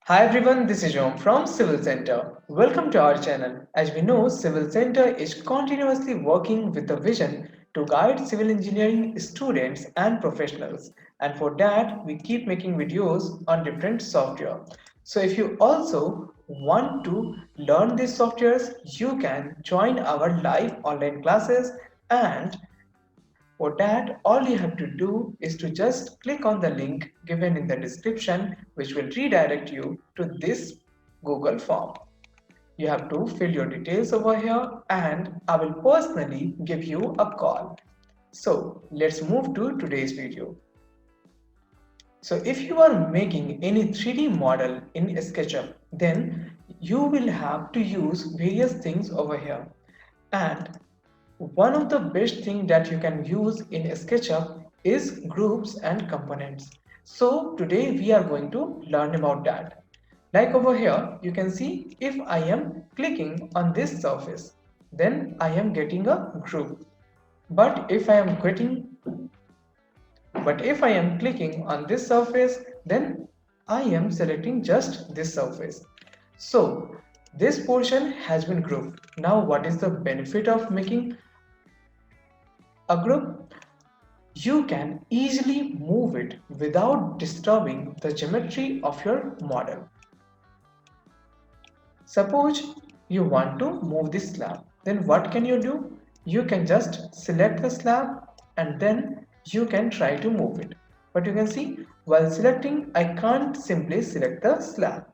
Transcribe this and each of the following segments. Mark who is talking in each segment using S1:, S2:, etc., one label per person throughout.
S1: Hi everyone, this is Om from Civil Center. Welcome to our channel. As we know, Civil Center is continuously working with a vision to guide civil engineering students and professionals. And for that, we keep making videos on different software. So if you also want to learn these softwares, you can join our live online classes, and for that, all you have to do is to just click on the link given in the description, which will redirect you to this Google form. You have to fill your details over here, and I will personally give you a call. So let's move to today's video. So if you are making any 3D model in SketchUp, then you will have to use various things over here. And one of the best thing that you can use in SketchUp is groups and components. So today we are going to learn about that. Like over here, you can see if I am clicking on this surface, then I am getting a group. But if I am clicking on this surface, then I am selecting just this surface. So this portion has been grouped. Now what is the benefit of making a group? You can easily move it without disturbing the geometry of your model. Suppose you want to move this slab, then what can you do? You can just select the slab and then you can try to move it. But you can see while selecting, I can't simply select the slab.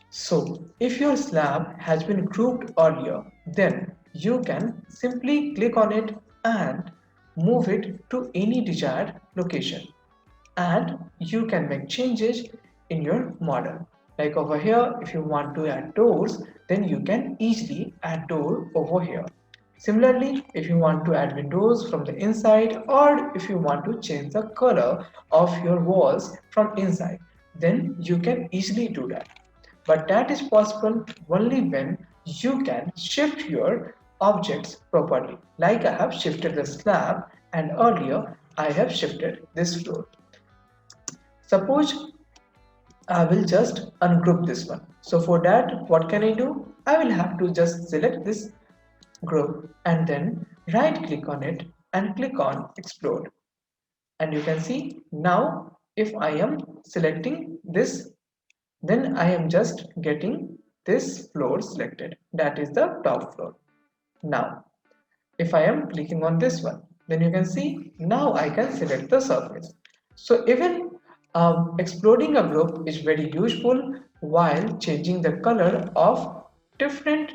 S1: So if your slab has been grouped earlier, then you can simply click on it and move it to any desired location. And you can make changes in your model. Like over here, if you want to add doors, then you can easily add door over here. Similarly, if you want to add windows from the inside, or if you want to change the color of your walls from inside, then you can easily do that. But that is possible only when you can shift your objects properly. Like I have shifted the slab, and earlier I have shifted this floor. Suppose I will just ungroup this one. So for that, what can I do? I will have to just select this group and then right click on it and click on explode. And you can see now if I am selecting this, then I am just getting this floor selected. That is the top floor. Now if I am clicking on this one, then you can see now I can select the surface. So even exploding a group is very useful while changing the color of different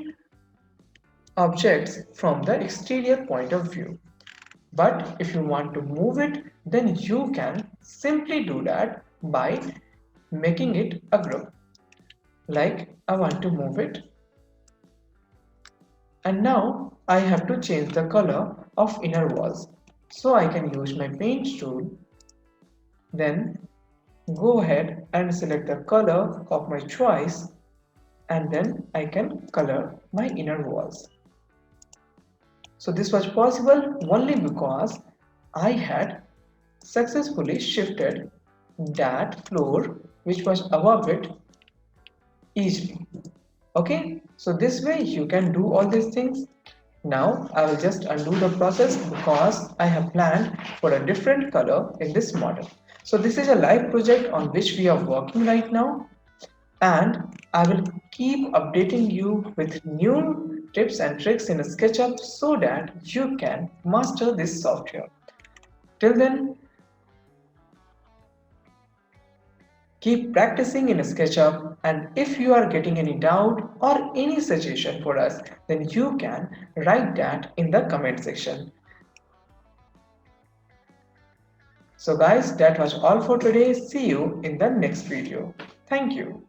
S1: objects from the exterior point of view. But if you want to move it, then you can simply do that by making it a group. Like I want to move it, and now I have to change the color of inner walls. So I can use my paint tool, then go ahead and select the color of my choice, and then I can color my inner walls. So this was possible only because I had successfully shifted that floor which was above it easily. Okay, so this way you can do all these things. Now I will just undo the process because I have planned for a different color in this model. So this is a live project on which we are working right now, and I will keep updating you with new tips and tricks in SketchUp so that you can master this software. Till then, keep practicing in SketchUp, and if you are getting any doubt or any suggestion for us, then you can write that in the comment section. So guys, that was all for today. See you in the next video. Thank you.